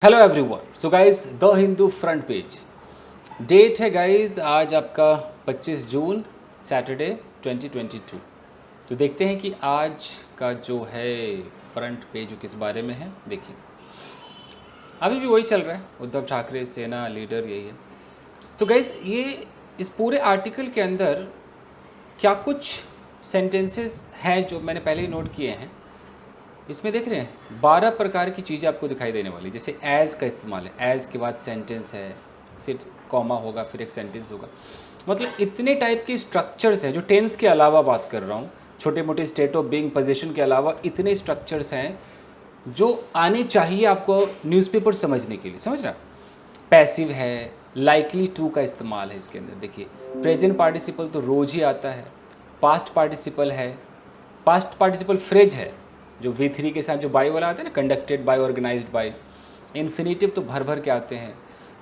Hello everyone. So guys the Hindu front page date है guys आज आपका 25 जून सैटरडे 2022। तो देखते हैं कि आज का जो है फ्रंट पेज वो किस बारे में है। देखिए अभी भी वही चल रहा है, उद्धव ठाकरे सेना लीडर यही है। तो गाइज ये इस पूरे आर्टिकल के अंदर क्या कुछ सेंटेंसेस हैं जो मैंने पहले ही नोट किए हैं। इसमें देख रहे हैं 12 प्रकार की चीज़ें आपको दिखाई देने वाली। जैसे एज़ का इस्तेमाल है, एज़ के बाद सेंटेंस है, फिर कॉमा होगा, फिर एक सेंटेंस होगा। मतलब इतने टाइप के स्ट्रक्चर्स हैं जो टेंस के अलावा बात कर रहा हूँ, छोटे मोटे स्टेट ऑफ बीइंग पोजीशन के अलावा इतने स्ट्रक्चर्स हैं जो आने चाहिए आपको न्यूज़पेपर समझने के लिए। समझ रहे हैं? पैसिव है, लाइकली टू का इस्तेमाल है इसके अंदर। देखिए प्रेजेंट पार्टिसिपल तो रोज़ ही आता है, पास्ट पार्टिसिपल है, पास्ट पार्टिसिपल फ्रेज है जो V3 के साथ जो बाई वाला आता है ना, conducted by, organized by. Infinitive तो भर भर के आते हैं।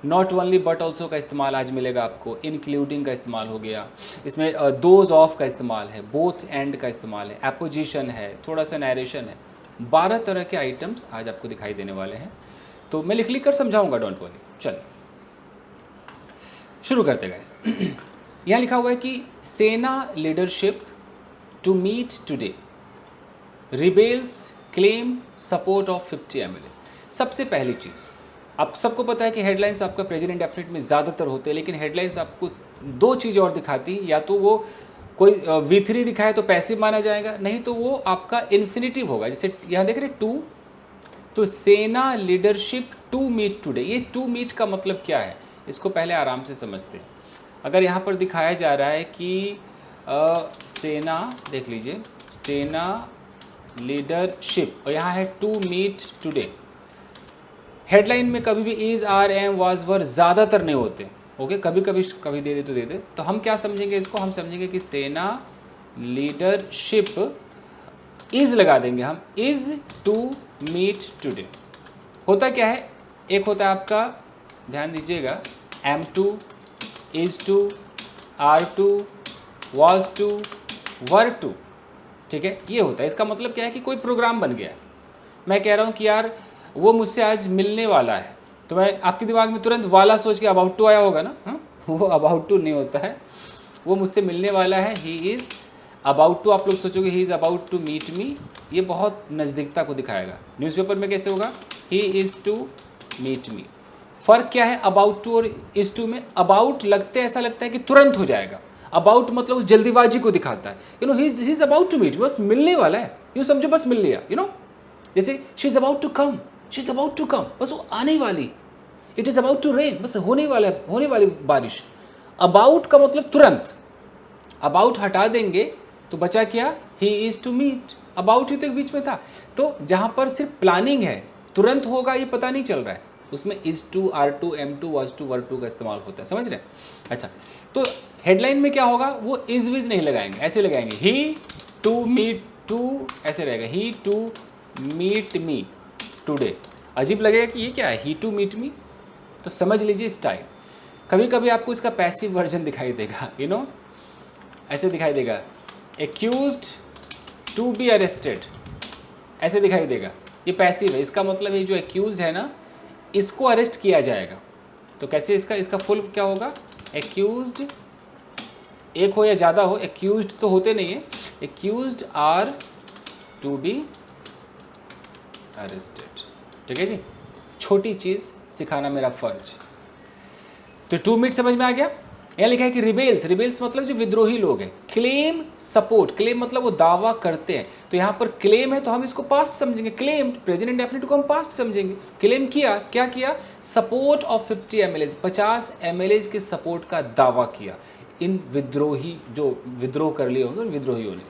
नॉट ओनली बट ऑल्सो का इस्तेमाल आज मिलेगा आपको। इंक्लूडिंग का इस्तेमाल हो गया इसमें, दोज ऑफ का इस्तेमाल है, बोथ एंड का इस्तेमाल है, एपोजिशन है, थोड़ा सा नरेशन है। 12 तरह के आइटम्स आज आपको दिखाई देने वाले हैं। तो मैं लिख कर समझाऊंगा, डोंट वरी। चलिए शुरू करते गाइस। यहाँ लिखा हुआ है कि Sena leadership to meet today, rebels claim support of 50 MLA। सबसे पहली चीज़, आप सबको पता है कि हेडलाइंस आपका प्रेजेंट इंडेफिनिट में ज़्यादातर होते हैं, लेकिन हेडलाइंस आपको दो चीज़ और दिखाती है। या तो वो कोई V3 दिखाए तो पैसिव माना जाएगा, नहीं तो वो आपका इन्फिनिटिव होगा। जैसे यहाँ देख रहे टू, तो सेना लीडरशिप टू मीट टुडे। ये टू मीट का मतलब क्या है, इसको पहले आराम से समझते हैं। अगर यहाँ पर दिखाया जा रहा है कि सेना, देख लीजिए, सेना लीडरशिप, और यहाँ है टू मीट टुडे। हेडलाइन में कभी भी इज, आर, एम, वाज, वर ज़्यादातर नहीं होते। ओके, कभी कभी कभी दे दे तो दे दे। तो हम क्या समझेंगे इसको, हम समझेंगे कि सेना लीडरशिप इज लगा देंगे हम, इज टू मीट टुडे। होता क्या है, एक होता है आपका, ध्यान दीजिएगा, M2, is to, R2, was to, were to. ठीक है, ये होता है। इसका मतलब क्या है कि कोई प्रोग्राम बन गया है। मैं कह रहा हूँ कि यार वो मुझसे आज मिलने वाला है, तो मैं आपके दिमाग में तुरंत वाला सोच के अबाउट टू आया होगा ना। हाँ, वो अबाउट टू नहीं होता है, वो मुझसे मिलने वाला है। ही इज़ अबाउट टू, आप लोग सोचोगे he is about to meet me, ये बहुत नज़दीकता को दिखाएगा। न्यूज़पेपर में कैसे होगा, he is to meet me. फ़र्क क्या है अबाउट टू और इज़ टू में? अबाउट लगते ऐसा लगता है कि तुरंत हो जाएगा, अबाउट मतलब उस जल्दीबाजी को दिखाता है। You know he is about to meet, बस मिलने वाला है, यूँ समझो, बस मिल लिया। यू नो, जैसे she is about to come, she is about to come, बस वो आने वाली। It is about to rain, बस होने वाला है, होने वाली बारिश। अबाउट का मतलब तुरंत, अबाउट हटा देंगे तो बचा क्या, he is to meet. About he तो बीच में था। तो जहाँ पर सिर्फ प्लानिंग है, तुरंत होगा ये पता नहीं चल रहा है, उसमें is to, R2, M2, was to, were to का इस्तेमाल होता है। समझ रहे हैं? अच्छा, तो हेडलाइन में क्या होगा, वो इज विज नहीं लगाएंगे, ऐसे लगाएंगे ही टू मीट टू, ऐसे रहेगा, ही टू मीट मी टुडे। अजीब लगेगा कि ये क्या है, ही टू मीट मी, तो समझ लीजिए स्टाइल। कभी कभी आपको इसका पैसिव वर्जन दिखाई देगा, यू नो, ऐसे दिखाई देगा, एक्यूज्ड टू बी अरेस्टेड, ऐसे दिखाई देगा। ये पैसिव है, इसका मतलब ये जो एक्यूज्ड है ना, इसको अरेस्ट किया जाएगा। तो कैसे, इसका फुल क्या होगा, एक्यूज्ड, एक हो या ज़्यादा हो, एक्यूज्ड तो होते नहीं है, accused are to be arrested. ठीक है जी, छोटी चीज़ सिखाना मेरा फर्ज। तो टू मीट समझ में आ गया। यहाँ लिखा है कि रिबेल्स, रिबेल्स मतलब जो विद्रोही लोग हैं। क्लेम सपोर्ट, क्लेम मतलब वो दावा करते हैं, तो यहाँ पर क्लेम है तो हम इसको पास्ट समझेंगे। क्लेम प्रेजेंट इंडेफिनिट को हम पास्ट समझेंगे। क्लेम किया, क्या किया, सपोर्ट ऑफ 50 MLA, 50 MLA के सपोर्ट का दावा किया इन विद्रोही, जो विद्रोह कर लिए होंगे उन विद्रोहियों ने।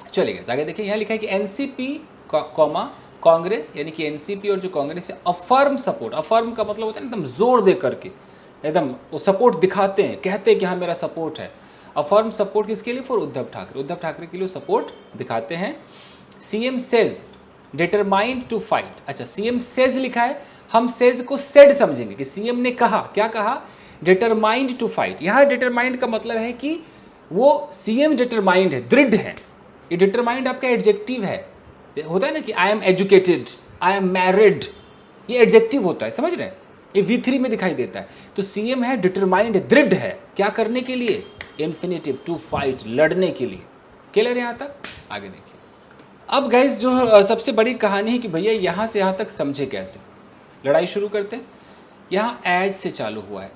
चलिए आगे देखिए, यहाँ लिखा है कि एनसीपी कॉमा कांग्रेस, यानी कि एनसीपी और जो कांग्रेस है, अफर्म सपोर्ट। अफर्म का मतलब होता है एकदम जोर दे करके, एकदम वो सपोर्ट दिखाते हैं, कहते हैं कि हाँ मेरा सपोर्ट है। अफर्म सपोर्ट किसके लिए, फॉर उद्धव ठाकरे, उद्धव ठाकरे के लिए सपोर्ट दिखाते हैं। CM says determined to fight. अच्छा, सीएम सेज लिखा है, हम सेज को सेड समझेंगे कि सीएम ने कहा, क्या कहा, डिटरमाइंड टू फाइट। यहाँ डिटरमाइंड का मतलब है कि वो सीएम डिटरमाइंड है, दृढ़ है। ये डिटरमाइंड आपका एडजेक्टिव है, होता है ना कि I am educated, I am married, ये एडजेक्टिव होता है, समझ रहे हैं, ये V3 में दिखाई देता है। तो सीएम है डिटरमाइंड, दृढ़ है, क्या करने के लिए, इन्फिनेटिव, टू फाइट, लड़ने के लिए। क्लियर है यहाँ तक? आगे देखिए। अब गाइस जो सबसे बड़ी कहानी है कि भैया यहाँ से यहाँ तक समझे कैसे, लड़ाई शुरू करते हैं। यहाँ एज से चालू हुआ है,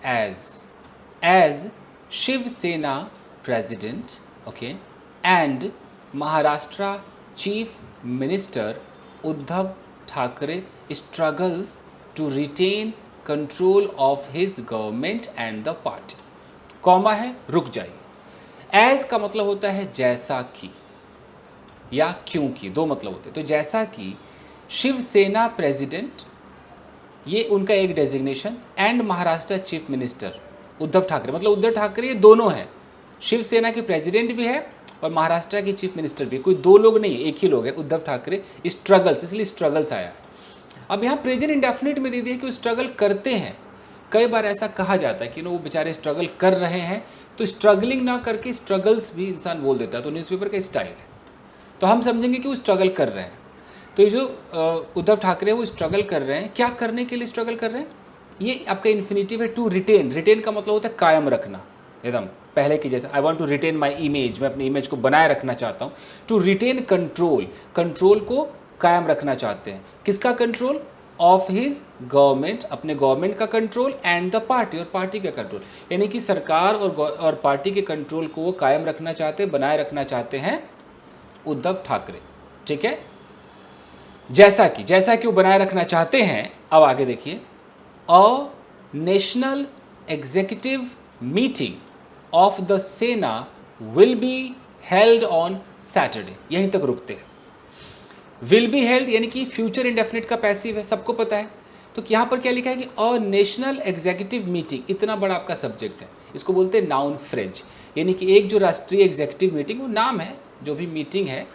as Shiv Sena president, okay, and Maharashtra chief minister Uddhav Thackeray struggles to retain control of his government and the party, comma है, रुक जाइए। एज का मतलब होता है जैसा कि या क्योंकि, दो मतलब होते हैं। तो जैसा कि शिवसेना प्रेसिडेंट, ये उनका एक designation, and Maharashtra chief minister Uddhav Thackeray, मतलब उद्धव ठाकरे ये दोनों हैं, शिवसेना के प्रेसिडेंट भी है और महाराष्ट्र के चीफ मिनिस्टर भी, कोई दो लोग नहीं है, एक ही लोग है, उद्धव ठाकरे। स्ट्रगल्स, इसलिए स्ट्रगल्स आया। अब यहाँ प्रेजेंट इंडेफिनिट में दे दिया कि वो स्ट्रगल करते हैं। कई बार ऐसा कहा जाता है कि वो बेचारे स्ट्रगल कर रहे हैं, तो स्ट्रगलिंग ना करके स्ट्रगल्स भी इंसान बोल देता है, तो न्यूज़पेपर का स्टाइल है। तो हम समझेंगे कि वो स्ट्रगल कर रहे हैं। तो ये जो उद्धव ठाकरे वो स्ट्रगल कर रहे हैं, क्या करने के लिए स्ट्रगल कर रहे हैं, ये आपका इन्फिनेटिव है, टू रिटेन। रिटेन का मतलब होता है कायम रखना, एकदम पहले की जैसे, I want to retain my image, मैं अपनी इमेज को बनाए रखना चाहता हूँ। टू रिटेन कंट्रोल, कंट्रोल को कायम रखना चाहते हैं। किसका कंट्रोल, ऑफ हिज गवर्नमेंट, अपने गवर्नमेंट का कंट्रोल, एंड द पार्टी, और पार्टी का कंट्रोल, यानी कि सरकार और पार्टी के कंट्रोल को वो कायम रखना चाहते हैं, बनाए रखना चाहते हैं उद्धव ठाकरे। ठीक है, जैसा कि वो बनाए रखना चाहते हैं। अब आगे देखिए, a national executive meeting of the Sena will be held on Saturday, यहीं तक रुकते हैं। विल बी हेल्ड यानी कि फ्यूचर इंडेफिनिट का पैसिव है, सबको पता है। तो यहाँ पर क्या लिखा है कि अ नेशनल एग्जीक्यूटिव मीटिंग, इतना बड़ा आपका सब्जेक्ट है, इसको बोलते हैं नाउन फ्रेज, यानी कि एक जो राष्ट्रीय एग्जीक्यूटिव मीटिंग, वो नाम है, जो भी मीटिंग है,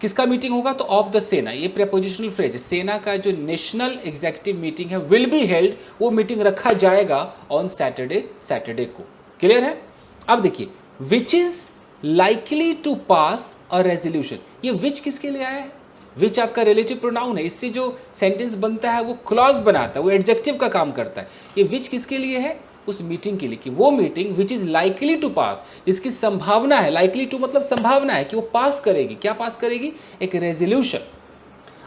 किसका मीटिंग होगा, तो ऑफ द सेना, ये प्रेपोजिशनल फ्रेज है। सेना का जो नेशनल एग्जीक्यूटिव मीटिंग है, विल बी हेल्ड, वो मीटिंग रखा जाएगा ऑन सैटरडे को। क्लियर है? अब देखिए, which is likely to pass a resolution, ये विच किसके लिए आया है, विच आपका रिलेटिव प्रोनाउन है, इससे जो सेंटेंस बनता है वो क्लॉज बनाता है, वो एडजेक्टिव का काम करता है। ये विच किसके लिए है, उस मीटिंग के लिए, कि वो meeting which is likely to pass, जिसकी संभावना है, लाइकली टू मतलब संभावना है कि वो पास करेगी, क्या पास करेगी, एक रेजोल्यूशन।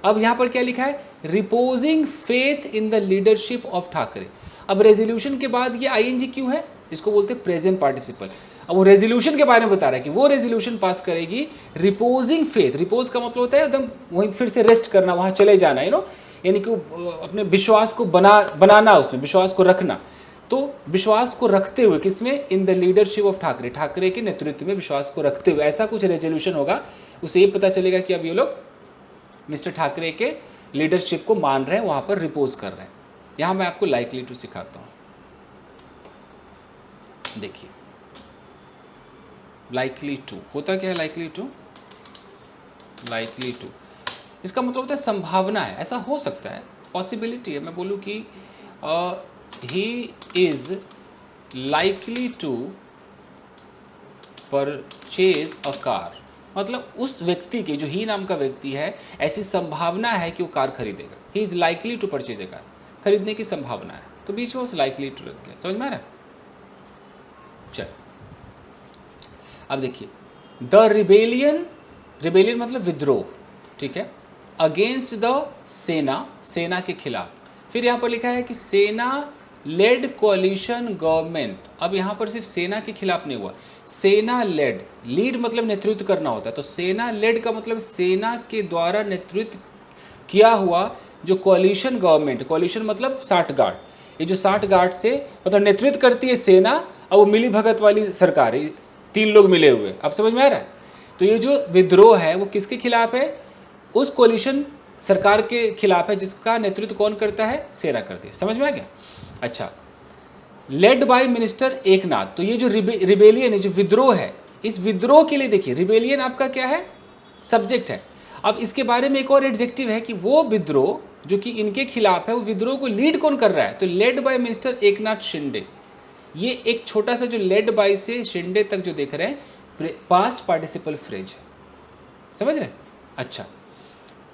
अब यहां पर क्या लिखा है, reposing faith in the leadership of Thackeray. अब रेजोल्यूशन के बाद ये आईएनजी क्यों है, इसको बोलते हैं प्रेजेंट पार्टिसिपल। अब वो रेजोल्यूशन के बारे में बता रहा है कि वो रेजोल्यूशन पास करेगी, रिपोजिंग फेथ, रिपोज का मतलब होता है एकदम वहीं फिर से रेस्ट करना, वहां चले जाना, यानी कि अपने विश्वास को बनाना, उसमें विश्वास को रखना। तो विश्वास को रखते हुए, किसमें, इन the leadership of Thackeray, Thackeray के नेतृत्व में विश्वास को रखते हुए ऐसा कुछ रेजोल्यूशन होगा, उसे ये पता चलेगा कि अब ये लोग मिस्टर ठाकरे के लीडरशिप को मान रहे हैं, वहां पर रिपोज कर रहे हैं। यहां मैं आपको लाइकली टू सिखाता हूं। देखिए, लाइकली टू होता क्या है, लाइकली टू इसका मतलब होता है संभावना है, ऐसा हो सकता है, पॉसिबिलिटी है। मैं बोलूं कि he is likely to purchase a car, मतलब उस व्यक्ति की, जो ही नाम का व्यक्ति है, ऐसी संभावना है कि वो कार खरीदेगा। he is likely to purchase a car, खरीदने की संभावना है, तो बीच में उस likely to लग गया, समझ में आ रहा है? चल, अब देखिए, द रिबेलियन मतलब विद्रोह, ठीक है, अगेंस्ट द सेना के खिलाफ। फिर यहाँ पर लिखा है कि सेना लेड कोalition गवर्नमेंट। अब यहाँ पर सिर्फ सेना के खिलाफ नहीं हुआ, सेना लेड, लीड मतलब नेतृत्व करना होता है, तो सेना लेड का मतलब सेना के द्वारा नेतृत्व किया हुआ जो कोalition गवर्नमेंट, कोalition मतलब साठगांठ, ये जो साठगांठ से मतलब नेतृत्व करती है सेना, अब वो मिली भगत वाली सरकार है, तीन लोग मिले हुए, अब समझ में आ रहा है? तो ये जो विद्रोह है वो किसके खिलाफ है, उस कोalition सरकार के खिलाफ है, जिसका नेतृत्व कौन करता है, सेना करती है। समझ में आ गया? अच्छा, लेड बाय मिनिस्टर एकनाथ। तो ये जो रिबेलियन है, जो विद्रोह है, इस विद्रोह के लिए देखिए, रिबेलियन आपका क्या है, सब्जेक्ट है। अब इसके बारे में एक और एडजेक्टिव है कि वो विद्रोह जो कि इनके खिलाफ है, वो विद्रोह को लीड कौन कर रहा है, तो led by minister Eknath Shinde. ये एक छोटा सा जो लेड बाय से शिंदे तक जो देख रहे हैं, पास्ट पार्टिसिपल फ्रेज है, समझ रहे हैं? अच्छा,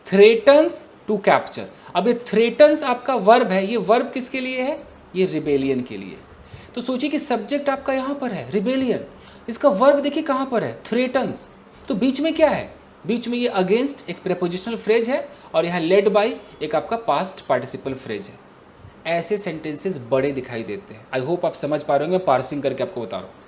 थ्रेटन्स टू कैप्चर। अब ये थ्रेटन्स आपका वर्ब है, ये वर्ब किसके लिए है? ये रिबेलियन के लिए। तो सोचिए कि सब्जेक्ट आपका यहाँ पर है रिबेलियन, इसका वर्ब देखिए कहाँ पर है? थ्रेटन्स। तो बीच में क्या है? बीच में ये अगेंस्ट एक प्रेपोजिशनल फ्रेज है और यहाँ लेड बाय एक आपका पास्ट पार्टिसिपल फ्रेज है। ऐसे सेंटेंसेस बड़े दिखाई देते हैं। आई होप आप समझ पा रहे होंगे, मैं पार्सिंग करके आपको बता रहा हूँ।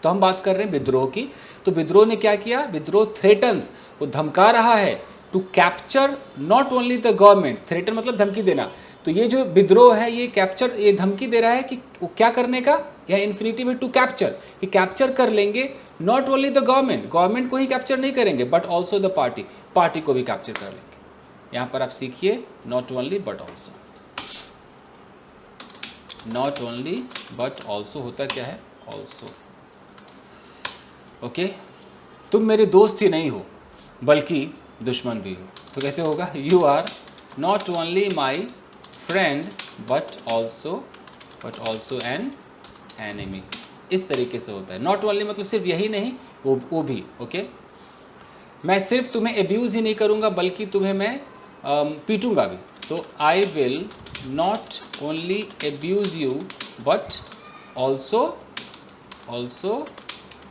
तो हम बात कर रहे हैं विद्रोह की। तो विद्रोह ने क्या किया? विद्रोह थ्रेटन्स, वो धमका रहा है to capture not only the government. Threaten मतलब धमकी देना। तो ये जो विद्रोह है ये कैप्चर, ये धमकी दे रहा है कि वो क्या करने का? यह इन्फिनिटिव है टू कैप्चर, कि कैप्चर कर लेंगे not only the government, government को ही कैप्चर नहीं करेंगे, but also the party, party को भी कैप्चर कर लेंगे। यहाँ पर आप सीखिए not only but also. Not only but also होता क्या है? ऑल्सो। ओके, तुम मेरे दोस्त ही नहीं हो बल्कि दुश्मन भी हो। तो कैसे होगा? You are not only my friend but also an enemy. इस तरीके से होता है। नॉट ओनली मतलब सिर्फ यही नहीं, वो भी। ओके, मैं सिर्फ तुम्हें एब्यूज़ ही नहीं करूँगा बल्कि तुम्हें मैं पीटूँगा भी। तो I will not only abuse you but also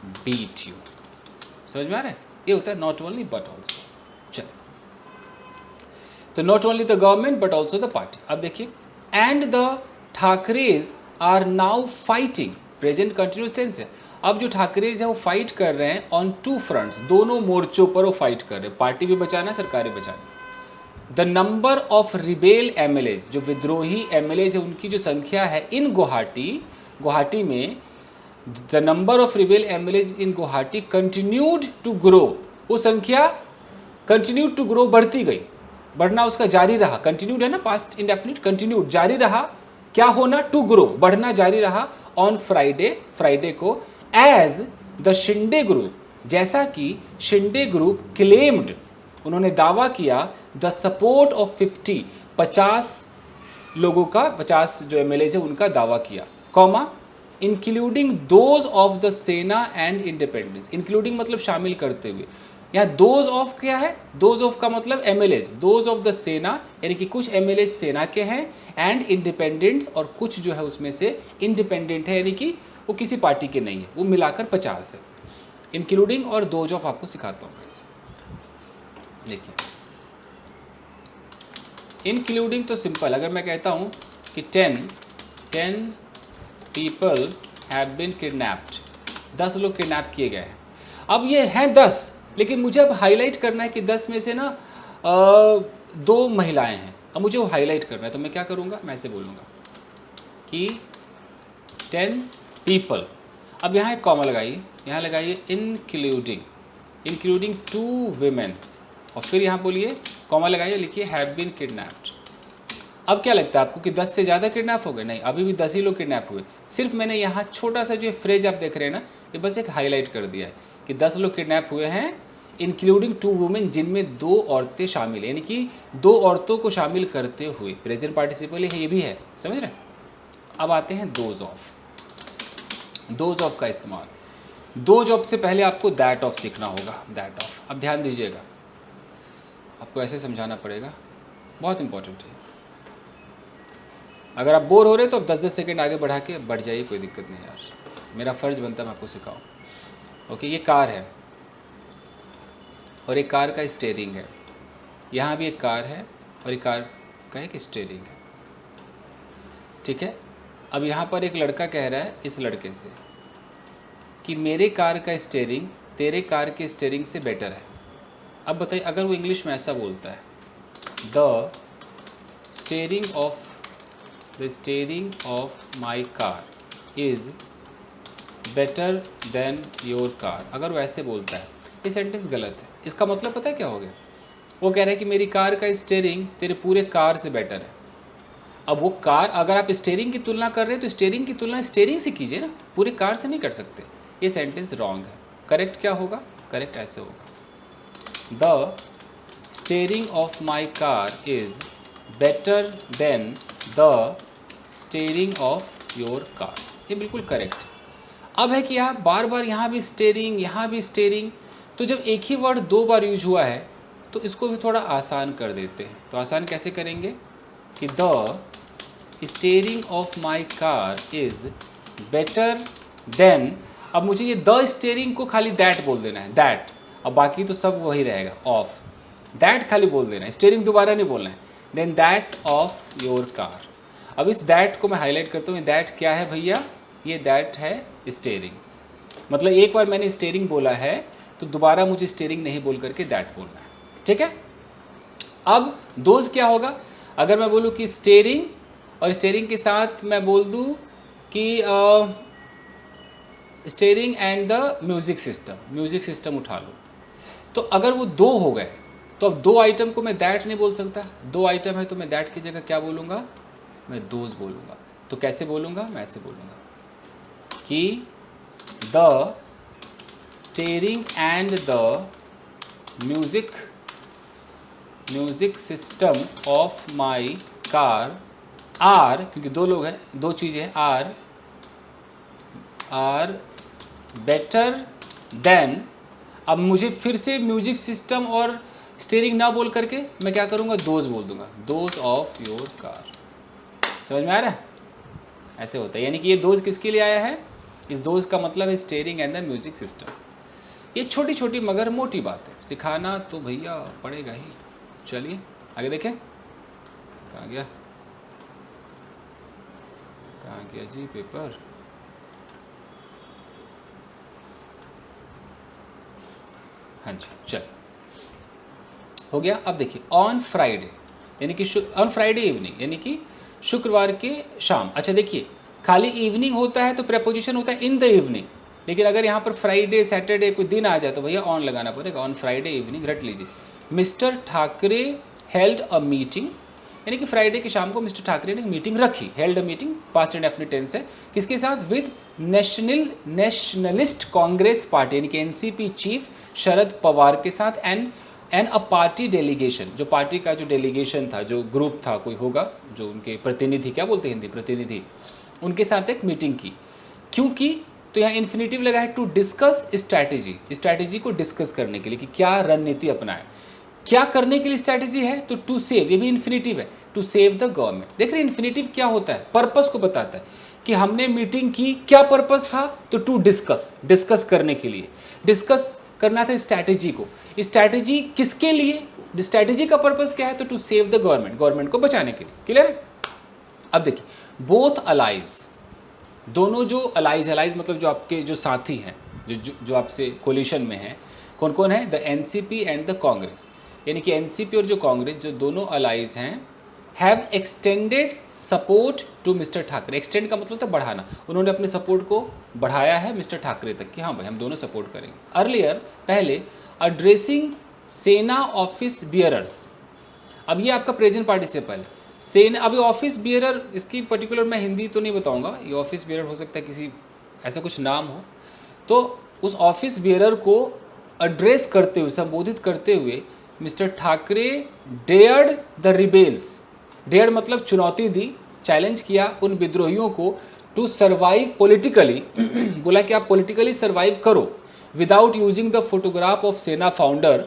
beat you. समझ में आ रहा है? ये होता है नॉट ओनली बट ऑल्सो। चलो, तो not only the government but also the party. अब देखिए, and the Thackerays are now fighting, present continuous tense है। अब जो ठाकरेज है वो फाइट कर रहे हैं ऑन टू फ्रंट्स, दोनों मोर्चों पर वो फाइट कर रहे हैं। पार्टी भी बचाना है, सरकार भी बचाना। The number of rebel MLAs, जो विद्रोही एमएलएज है उनकी जो संख्या है इन गुवाहाटी में, the number of rebel MLAs in Guwahati continued to grow. वो संख्या कंटिन्यूड टू ग्रो, बढ़ती गई, बढ़ना उसका जारी रहा। कंटिन्यूड है ना, पास्ट इंडेफिनिट, कंटिन्यूड जारी रहा। क्या होना? टू ग्रो, बढ़ना जारी रहा। ऑन फ्राइडे को, एज द शिंदे ग्रुप, जैसा कि शिंदे ग्रुप क्लेम्ड, उन्होंने दावा किया, द सपोर्ट ऑफ 50 लोगों का, 50 जो एमएलएज है उनका दावा किया, comma including those of the सेना एंड इंडिपेंडेंस। इंक्लूडिंग मतलब शामिल करते हुए। यहाँ दोज ऑफ क्या है? दोज ऑफ का मतलब एमएलएज, दोज ऑफ द सेना यानी कि कुछ एमएलएज सेना के हैं, एंड इंडिपेंडेंट्स और कुछ जो है उसमें से इंडिपेंडेंट है यानी कि वो किसी पार्टी के नहीं है, वो मिलाकर 50 है। इंक्लूडिंग और दोज ऑफ आपको सिखाता हूँ कैसे। देखिए, इंक्लूडिंग तो सिंपल, अगर मैं कहता हूँ कि 10 पीपल हैव बीन किडनैप्ड, 10 लोग किडनैप किए गए हैं। अब ये हैं 10, लेकिन मुझे अब हाईलाइट करना है कि 10 में से ना 2 महिलाएं हैं। अब मुझे वो हाईलाइट करना है, तो मैं क्या करूँगा? मैं ऐसे बोलूँगा कि 10 पीपल। अब यहाँ एक कॉमा लगाइए, यहाँ लगाइए इंक्लूडिंग 2 विमेन, और फिर यहाँ बोलिए कॉमा लगाइए, लिखिए हैव बीन किडनैप्ड। अब क्या लगता है आपको कि 10 से ज़्यादा किडनैप हो गए? नहीं, अभी भी 10 ही लोग किडनैप हुए। सिर्फ मैंने यहाँ छोटा सा जो फ्रेज आप देख रहे हैं ना, ये बस एक हाईलाइट कर दिया है कि 10 लोग किडनैप हुए हैं, इंक्लूडिंग 2 वुमेन, जिनमें 2 औरतें शामिल हैं, यानी कि 2 औरतों को शामिल करते हुए। प्रेजेंट पार्टिसिपल है, ये भी है, समझ रहे हैं? अब आते हैं दोज ऑफ का इस्तेमाल। दोज ऑफ से पहले आपको दैट ऑफ सीखना होगा, दैट ऑफ। अब ध्यान दीजिएगा, आपको ऐसे समझाना पड़ेगा, बहुत इंपॉर्टेंट है। अगर आप बोर हो रहे तो आप 10-10 सेकंड आगे बढ़ा के बढ़ जाइए, कोई दिक्कत नहीं यार, मेरा फ़र्ज़ बनता है मैं आपको सिखाऊं। ओके, ये कार है और एक कार का स्टीयरिंग है। यहाँ भी एक कार है और एक कार का एक स्टीयरिंग है, ठीक है। अब यहाँ पर एक लड़का कह रहा है इस लड़के से कि मेरे कार का स्टीयरिंग तेरे कार के स्टीयरिंग से बेटर है। अब बताइए, अगर वो इंग्लिश में ऐसा बोलता है, the steering of my car is better than your car, अगर वो ऐसे बोलता है, ये सेंटेंस गलत है। इसका मतलब पता है क्या हो गया? वो कह रहा है कि मेरी कार का स्टीयरिंग तेरे पूरे कार से बेटर है। अब वो कार, अगर आप स्टीयरिंग की तुलना कर रहे हैं तो स्टीयरिंग की तुलना स्टीयरिंग से कीजिए ना, पूरे कार से नहीं कर सकते। ये सेंटेंस रॉन्ग है। करेक्ट क्या होगा? करेक्ट ऐसे होगा, the steering of my car is better than the steering of your car. ये बिल्कुल करेक्ट है। अब है कि आप बार बार यहाँ भी स्टीयरिंग, यहाँ भी स्टीयरिंग, तो जब एक ही वर्ड 2 बार यूज हुआ है तो इसको भी थोड़ा आसान कर देते हैं। तो आसान कैसे करेंगे कि the steering of my car is better than, अब मुझे ये द स्टीयरिंग को खाली दैट बोल देना है, दैट, अब बाकी तो सब वही रहेगा, ऑफ, दैट खाली बोल देना है, स्टीयरिंग दोबारा नहीं बोलना है, than that of your car. अब इस दैट को मैं हाईलाइट करता हूँ, दैट क्या है भैया, ये दैट है स्टीयरिंग। मतलब एक बार मैंने स्टीयरिंग बोला है तो दोबारा मुझे स्टीयरिंग नहीं बोल करके दैट बोलना है, ठीक है। अब दोज क्या होगा, अगर मैं बोलूँ कि स्टीयरिंग और स्टीयरिंग के साथ मैं बोल दूँ कि steering and the music system उठा लो, तो अगर वो दो हो गए तो अब दो आइटम को मैं दैट नहीं बोल सकता, दो आइटम है तो मैं दैट की जगह क्या बोलूँगा, मैं दोज बोलूँगा। तो कैसे बोलूँगा, मैं ऐसे बोलूँगा कि the steering and the music system of my car are, क्योंकि दो लोग हैं, दो चीज़ें हैं, आर बेटर देन। अब मुझे फिर से म्यूजिक सिस्टम और स्टीयरिंग ना बोल करके मैं क्या करूँगा, दोज बोल दूंगा, दोज ऑफ योर कार। समझ में आ रहा है, ऐसे होता है। यानी कि ये दोज किसके लिए आया है, इस दोज का मतलब है steering and the music system. ये छोटी छोटी मगर मोटी बात है, सिखाना तो भैया पड़ेगा ही। चलिए आगे देखें, कहाँ गया जी पेपर, हाँ जी चल हो गया। अब देखिए ऑन फ्राइडे, यानी कि ऑन फ्राइडे इवनिंग, यानी कि शुक्रवार के शाम। अच्छा देखिए, खाली इवनिंग होता है तो प्रेपोजिशन होता है इन द इवनिंग, लेकिन अगर यहाँ पर फ्राइडे सैटरडे कोई दिन आ जाए तो भैया ऑन लगाना पड़ेगा। ऑन फ्राइडे इवनिंग रट लीजिए। Mister Thackeray held a meeting, यानी कि फ्राइडे की शाम को मिस्टर ठाकरे ने मीटिंग रखी, held a meeting past indefinite tense है, किसके साथ, विद नेशनलिस्ट कांग्रेस पार्टी, यानी कि एनसीपी चीफ शरद पवार के साथ, एंड अ पार्टी डेलीगेशन, जो पार्टी का जो डेलीगेशन था, जो ग्रुप था, कोई होगा जो उनके प्रतिनिधि, क्या बोलते हैं हिंदी, प्रतिनिधि, उनके साथ एक मीटिंग की। क्योंकि तो यहाँ इन्फिनेटिव लगा है, टू डिस्कस स्ट्रैटेजी को डिस्कस करने के लिए कि क्या रणनीति अपनाए, क्या करने के लिए स्ट्रैटेजी है, तो टू सेव, ये भी इन्फिनेटिव है, टू सेव द गवर्नमेंट। देख रहे हैं इन्फिनेटिव क्या होता है, पर्पस को बताता है कि हमने मीटिंग की, क्या पर्पस था, तो टू डिस्कस करने के लिए, डिस्कस करना था स्ट्रैटेजी को। स्ट्रैटेजी किसके लिए, स्ट्रैटेजी का पर्पस क्या है, तो टू सेव द गवर्नमेंट को बचाने के लिए। क्लियर है। अब देखिए बोथ अलाइज, दोनों जो अलाइज मतलब जो आपके जो साथी हैं, जो आपसे कोलिशन में हैं, कौन कौन है, the NCP and the Congress, यानी कि एनसीपी और जो कांग्रेस, जो दोनों अलाइज हैं, have extended support to mister Thackeray. Extend का मतलब होता है बढ़ाना, उन्होंने अपने सपोर्ट को बढ़ाया है मिस्टर ठाकरे तक कि हाँ भाई हम दोनों सपोर्ट करेंगे। अर्लियर, पहले, एड्रेसिंग सेना ऑफिस बियरर्स, अब ये आपका प्रेजेंट पार्टिसिपल है, सेना। अभी ऑफिस बियरर, इसकी पर्टिकुलर मैं हिंदी तो नहीं बताऊंगा, ये ऑफिस बियरर हो सकता है किसी ऐसा कुछ नाम हो, तो उस ऑफिस बियरर को एड्रेस करते हुए, संबोधित करते हुए mister Thackeray dared the rebels, dared मतलब चुनौती दी, चैलेंज किया उन विद्रोहियों को, टू सर्वाइव पॉलिटिकली, बोला कि आप पॉलिटिकली सर्वाइव करो, without using the photograph of सेना फाउंडर,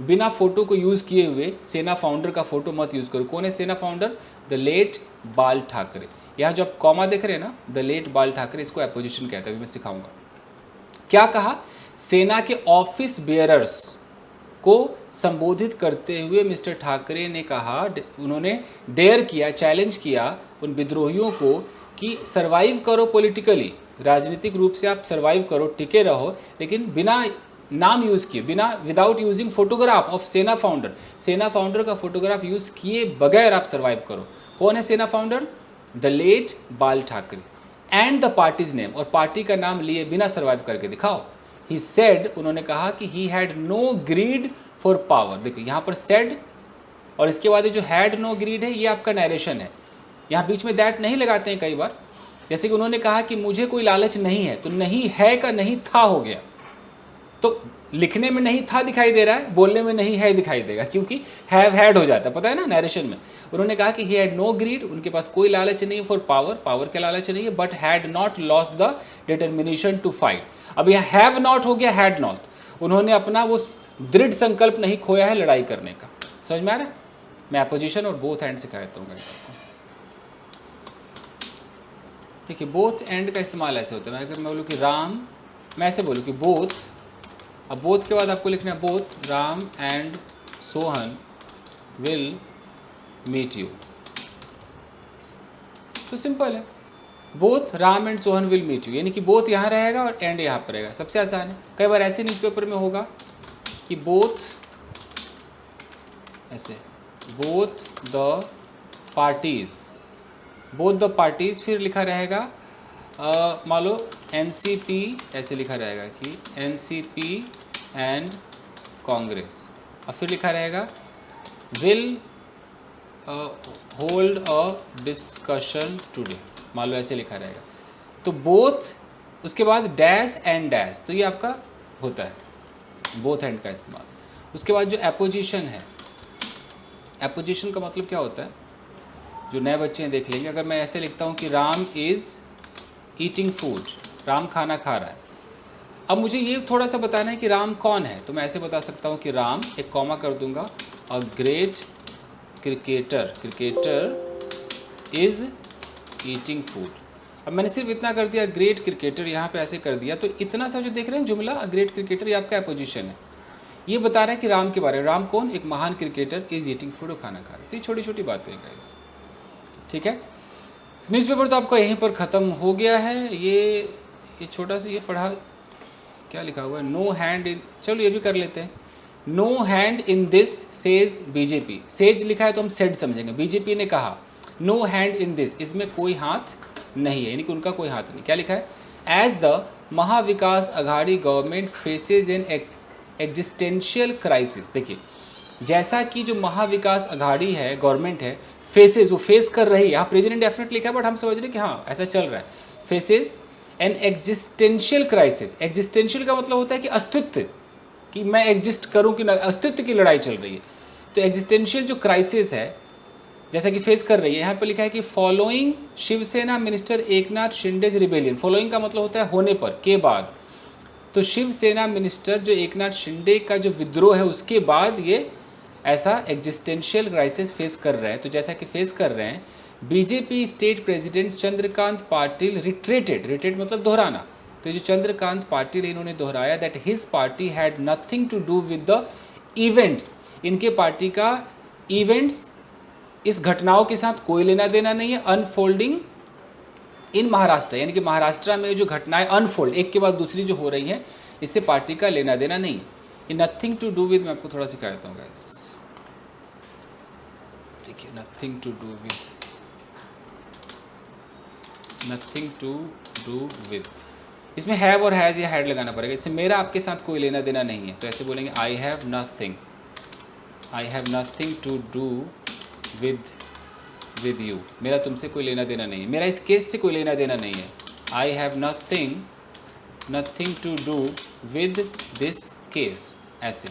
बिना फोटो को यूज़ किए हुए सेना फाउंडर का फोटो मत यूज़ करो। कौन है सेना फाउंडर, द लेट बाल ठाकरे। यहाँ जो आप कॉमा देख रहे हैं ना, द लेट बाल ठाकरे, इसको अपोजिशन कहता है, अभी मैं सिखाऊंगा। क्या कहा, सेना के ऑफिस बेयरर्स को संबोधित करते हुए मिस्टर ठाकरे ने कहा, उन्होंने डेयर किया, चैलेंज किया उन विद्रोहियों को कि सर्वाइव करो पॉलिटिकली, राजनीतिक रूप से आप सर्वाइव करो, टिके रहो, लेकिन बिना नाम यूज़ किए, बिना, विदाउट यूजिंग फोटोग्राफ ऑफ सेना फाउंडर, सेना फाउंडर का फोटोग्राफ यूज़ किए बगैर आप सर्वाइव करो। कौन है सेना फाउंडर, द लेट बाल Thackeray, and the parties name, और पार्टी का नाम लिए बिना सर्वाइव करके दिखाओ। ही सेड, उन्होंने कहा कि he had no greed for power. देखो यहाँ पर सेड और इसके बाद जो हैड नो ग्रीड है, ये आपका नरेशन है, यहाँ बीच में दैट नहीं लगाते हैं कई बार। जैसे कि उन्होंने कहा कि मुझे कोई लालच नहीं है, तो नहीं है का नहीं था हो गया, तो लिखने में नहीं था दिखाई दे रहा है, बोलने में नहीं है दिखाई देगा, क्योंकि हैव हैड हो जाता है, पता है ना नरेशन में। उन्होंने कहा कि ही हैड नो ग्रीड, उनके पास कोई लालच नहीं है, फॉर पावर के लालच नहीं है, but had not lost the determination to fight. अब यहाँ हैव नॉट हो गया हैड नॉट, उन्होंने अपना वो दृढ़ संकल्प नहीं खोया है लड़ाई करने का। समझ में आ रहा है? मैं अपोजिशन और बोथ एंड सिखा देता हूँ आपको। देखिए बोथ एंड का इस्तेमाल ऐसे होता है, मैं बोलूँ कि राम, मैं ऐसे बोलूँ कि बोथ, अब बोथ के बाद आपको लिखना है both Ram and Sohan will meet you. तो सिंपल है, both Ram and Sohan will meet you, यानी कि बोथ यहाँ रहेगा और एंड यहाँ पर रहेगा, सबसे आसान है। कई बार ऐसे न्यूज़पेपर में होगा कि बोथ ऐसे, बोथ द पार्टीज, फिर लिखा रहेगा मान लो एनसीपी, ऐसे लिखा रहेगा कि एनसीपी एंड कांग्रेस, और फिर लिखा रहेगा will hold a discussion today, मान लो ऐसे लिखा रहेगा। तो बोथ, उसके बाद डैश एंड डैश, तो ये आपका होता है बोथ एंड का इस्तेमाल। उसके बाद जो एपोजिशन है, एपोजिशन का मतलब क्या होता है, जो नए बच्चे हैं देख लेंगे। अगर मैं ऐसे लिखता हूँ कि Ram is eating food, Ram खाना खा रहा है, अब मुझे ये थोड़ा सा बताना है कि राम कौन है, तो मैं ऐसे बता सकता हूँ कि राम, एक कॉमा कर दूंगा, a great cricketer is eating food. अब मैंने सिर्फ इतना कर दिया, ग्रेट क्रिकेटर, यहाँ पे ऐसे कर दिया, तो इतना सा जो देख रहे हैं जुमला ग्रेट क्रिकेटर, ये आपका एपोजिशन है। ये बता रहा है कि राम के बारे में, राम कौन, एक महान क्रिकेटर, इज़ ईटिंग फूड, खाना खा रहे हैं। तो ये छोटी छोटी बातें हैं गाइस, ठीक है। न्यूज़पेपर तो आपका यहीं पर ख़त्म हो गया है। ये छोटा सा ये पढ़ा, क्या लिखा हुआ है, नो हैंड इन, चलो ये भी कर लेते हैं। No hand in this says BJP, says लिखा है तो हम सेड समझेंगे, बीजेपी ने कहा नो हैंड इन दिस, इसमें कोई हाथ नहीं है, यानी कि उनका कोई हाथ नहीं। क्या लिखा है, as the Maha Vikas Aghadi government faces an existential crisis. देखिए जैसा कि जो महाविकास अघाड़ी है, गवर्नमेंट है, फेसेज, वो फेस कर रही है, यहाँ प्रेजेंट डेफिनेट लिखा है बट हम समझ रहे हैं कि हाँ ऐसा चल रहा है, faces an existential crisis. Existential का मतलब होता है कि अस्तित्व, कि मैं एग्जिस्ट करूं कि ना, अस्तित्व की लड़ाई चल रही है। तो एग्जिस्टेंशियल जो क्राइसिस है, जैसा कि फेस कर रही है, यहाँ पर लिखा है कि following Shiv Sena minister Eknath Shinde's rebellion. Following का मतलब होता है होने पर, के बाद। तो शिवसेना मिनिस्टर जो एकनाथ शिंदे का जो विद्रोह है उसके बाद ये ऐसा एग्जिस्टेंशियल क्राइसिस फेस कर रहे हैं। तो जैसा कि फेस कर रहे हैं, BJP state president Chandrakant Patil reiterate मतलब दोहराना। तो जो चंद्रकांत पाटिल, इन्होंने दोहराया that his party had nothing to do with the events, इनके पार्टी का इवेंट्स, इस घटनाओं के साथ कोई लेना देना नहीं है, अनफोल्डिंग इन महाराष्ट्र, यानी कि महाराष्ट्र में जो घटनाएं अनफोल्ड एक के बाद दूसरी जो हो रही हैं, इससे पार्टी का लेना देना नहीं। ये नथिंग टू डू विद, मैं आपको थोड़ा सिखा देता हूँ गाइस, देखिए नथिंग टू डू विद, इसमें हैव और हैज़ या हैड लगाना पड़ेगा। इससे मेरा आपके साथ कोई लेना देना नहीं है, तो ऐसे बोलेंगे I have nothing to do with you, मेरा तुमसे कोई लेना देना नहीं है, मेरा इस केस से कोई लेना देना नहीं है। I have nothing to do with this case, ऐसे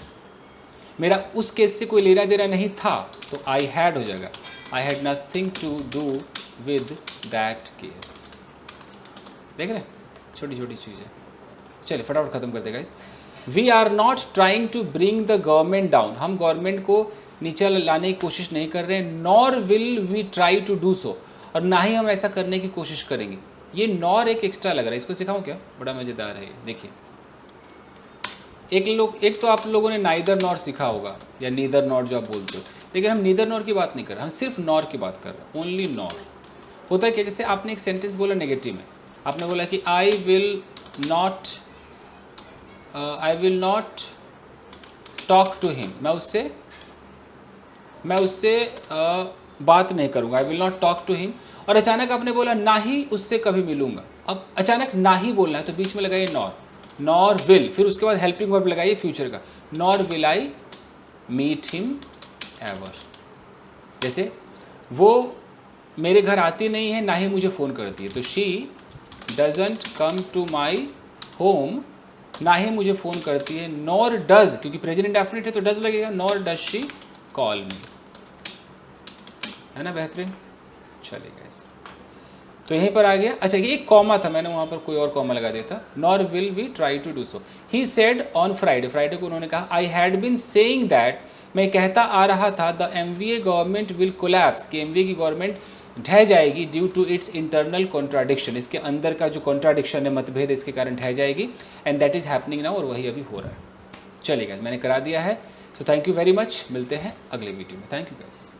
मेरा उस केस से कोई लेना देना नहीं था, तो आई हैड हो जाएगा, I had nothing to do with that case. देख रहे हैं, छोटी छोटी चीज़ें। चलिए फटाफट खत्म करते guys. We are not trying to bring the government down, हम गवर्नमेंट को नीचे लाने की कोशिश नहीं कर रहे हैं। Nor will we try to do so, और ना ही हम ऐसा करने की कोशिश करेंगे। ये नॉर एक एक्स्ट्रा लग रहा है, इसको सिखाऊं क्या, बड़ा मज़ेदार है ये। देखिए एक तो आप लोगों ने नाइदर नॉर सीखा होगा, या नीदर नॉर जो आप बोलते हो, लेकिन हम नीदर नॉर की बात नहीं कर रहे, हम सिर्फ नॉर की बात कर रहे हैं, ओनली नॉर। होता है क्या, जैसे आपने एक सेंटेंस बोला नेगेटिव में, आपने बोला कि I will not talk to him, मैं उससे बात नहीं करूँगा, I will not talk to him. और अचानक आपने बोला ना ही उससे कभी मिलूँगा, अब अचानक ना ही बोलना है, तो बीच में लगाइए नॉर विल, फिर उसके बाद हेल्पिंग वर्ब लगाइए फ्यूचर का, nor will I meet him ever. जैसे वो मेरे घर आती नहीं है, ना ही मुझे फ़ोन करती है, तो she doesn't come to my home, ना ही मुझे फ़ोन करती है। नॉर डज, क्योंकि प्रेजेंट इंडेफिनिट है तो डज लगेगा, nor does she call me, है ना बेहतरीन। चलेगा इस तो यहीं पर आ गया। अच्छा, ये एक कॉमा था, मैंने वहाँ पर कोई और कॉमा लगा दिया था, nor will we try to do so. He said on Friday, Friday को उन्होंने कहा, I had been saying that, मैं कहता आ रहा था, the MVA government will collapse, कि MVA की गवर्नमेंट ढह जाएगी, due to its internal contradiction, इसके अंदर का जो कॉन्ट्राडिक्शन है, मतभेद, इसके कारण ढह जाएगी, and that is happening now, और वही अभी हो रहा है। चलिएगा, मैंने करा दिया है। So thank you very much, मिलते हैं अगले वीडियो में। Thank you guys.